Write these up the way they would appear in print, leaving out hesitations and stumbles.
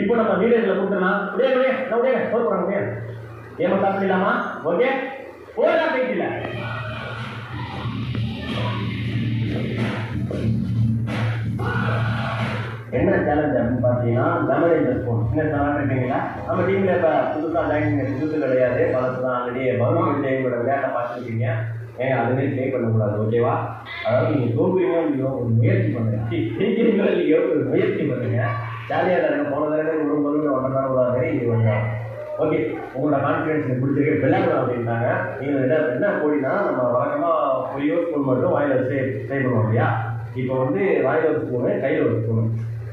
இப்போ நம்ம வீரர்களை கூப்பிட்டுலாம் அப்படியே போறாங்க ஏமா சாப்பிடலாமா ஓகே போடா பேசில என்ன சேலஞ்ச் அப்படின்னு பார்த்தீங்கன்னா லெமன் ஸ்பூன் சின்ன சேலஞ்ச் இருக்கீங்களா நம்ம டீமில் இப்போ புதுசாக ஜாயின் புதுசு கிடையாது பழசு தான் ஆல்ரெடி கவர்மெண்ட் டீமோட விளையாட்டை பார்த்துருக்கீங்க ஏங்க அதுவே ப்ளே பண்ணக்கூடாது ஓகேவா அதாவது நீங்கள் தோக்குறீங்களோ இல்லையோ ஒரு முயற்சி பண்ணுங்க ஜெயிக்கிறீங்களோ இல்லையோ ஒரு முயற்சி பண்ணுங்க ஜாலியாக தானே போன தடவை ஒரு பொருள் ஒன்றரை விடாது இது கொஞ்சம் ஓகே உங்களோட கான்ஃபிடன்ஸ் பிடிச்சிருக்கு விளையாடலாம் அப்படின்ட்டாங்க நீங்கள் என்ன போடினா நம்ம வழக்கமாக பொய்யோ ஸ்பூன் மட்டும் வாயில் வச்சு ப்ளே பண்ணுவோம் இல்லையா இப்போ வந்து வாயில் ஒரு ஸ்பூனு கையில் ஒரு ஸ்பூனு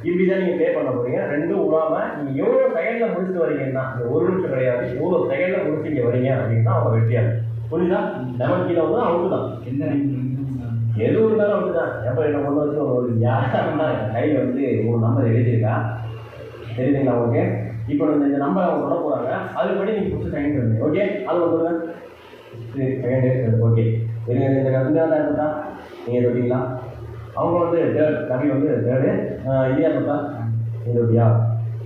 இப்படி தான் நீங்கள் ப்ளே பண்ண போகிறீங்க ரெண்டும் விடாமல் நீங்கள் எவ்வளோ செகண்டில் முடிச்சுட்டு வரீங்கன்னா இந்த ஒரு நிமிஷம் கிடையாது எவ்வளோ செகண்டில் முடிச்சு இங்கே வரீங்க அப்படின்னா அவங்க வெற்றியாது புரியுதா லெமன் கிலோ வந்து அவுட்டு தான் என்ன எது இருந்தாலும் அவுட்டு தான் எப்போ என்ன கொண்டு வச்சு ஒரு யாருன்னா கையில் வந்து ஒரு நம்பர் எழுதியிருக்கா தெரியுதுங்களா ஓகே இப்போ இந்த நம்பர் அவங்க சொல்ல போகிறாங்க அதுபடி நீங்கள் ஃபஸ்ட்டு செகண்ட் இருந்தீங்க ஓகே அது சொல்லுங்க செகண்ட் ஓகே இந்த கருந்தாக இருக்கா நீங்கள் சொல்லிங்களா அவங்க வந்து தேர்ட் கவி வந்து தேர்டு இந்தியா பார்த்தா இது அப்படியா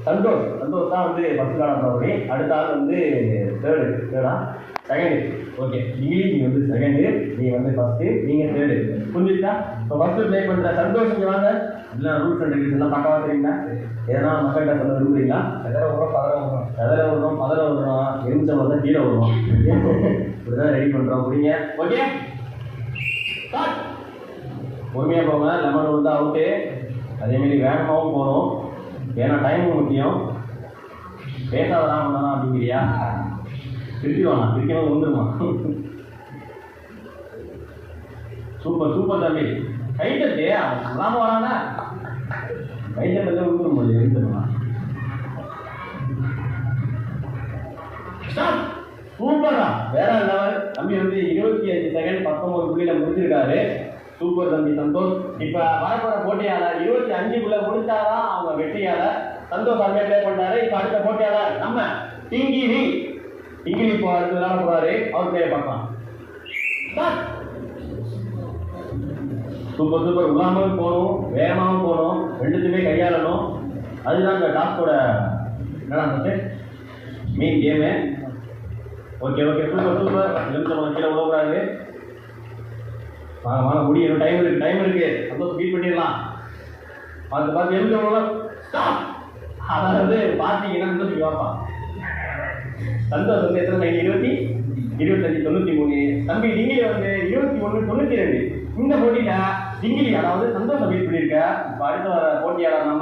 சந்தோஷ் தான் வந்து ஃபஸ்ட் காலம் அப்படி அடுத்த ஆள் வந்து தேர்டா செகண்டு ஓகே இங்கிலீஷ் நீங்கள் வந்து செகண்டு நீங்கள் வந்து ஃபஸ்ட்டு நீங்கள் தேர்டு புரிஞ்சுட்டா இப்போ ஃபஸ்ட்டு ப்ளே பண்ணுற சந்தோஷ் இங்கே வாங்க இல்லை ரூல்ஸ் அண்ட் ரெகுலேஷன்லாம் பக்கமாக தெரியுங்களா எதனா மக்கள்கிட்ட சொல்ல விரும்புறீங்களா எதில் விடுறோம் எரிஞ்சம் வந்து கீழே விடுறோம் இப்படி தான் ரெடி பண்ணுறோம் புரியுங்க ஓகே பொறுமையாக போங்க லெமன் வந்து அவுட்டு அதேமாரி வேகமாகவும் போகணும் ஏன்னா டைமும் முக்கியம் பேசாதான் பண்ணலாம் அப்படிங்கிறியா திருப்பிடுவானா திருப்பியும் வந்துருமா சூப்பர் தம்பி கைத்தட்டு அவன் சொல்லாமல் வரானா கைத்தட்டே விழுந்துடும் போது எழுந்துருமா சூப்பரா வேற லெவல் தம்பி வந்து 25 செகண்ட் 19 புள்ளியில் முடிச்சிருக்காரு சூப்பர் தம்பி சந்தோஷ் இப்போ வரப்போற போட்டியாளர் 25க்குள்ள முடிச்சாதான் அவங்க வெற்றியாளர் சந்தோஷ் அங்கே ப்ளே பண்ணாரு இப்போ அடுத்த போட்டியாளர் நம்ம டிங்கிலி இப்போ அடுத்த விளையாட போறாரு அவர் ப்ளே பண்ணலாம் சூப்பர் உலாமல் போகணும் வேகமாகவும் போகணும் ரெண்டுத்துமே கையாளணும் அதுதான் இந்த டாஸ்கோட என்னடா மீன் கேமு ஓகே சூப்பர் நிமிஷம் கீழே உதவுறாரு வாங்க முடியும் டைம் இருக்கு சந்தோஷம் ஃபீல் பண்ணிடலாம் பார்த்து எழுந்து ஸ்டாப் அதாவது பார்த்தீங்கன்னா சந்தோஷம் பார்ப்பான் சந்தோஷம் வந்து எத்தனை 25 93 தம்பி டிங்கிலி வந்து 21 92 இந்த போட்டியில டிங்கிலி அதாவது சந்தோஷம் ஃபீல் பண்ணியிருக்க இப்போ அடுத்த போட்டியாளர் நம்ம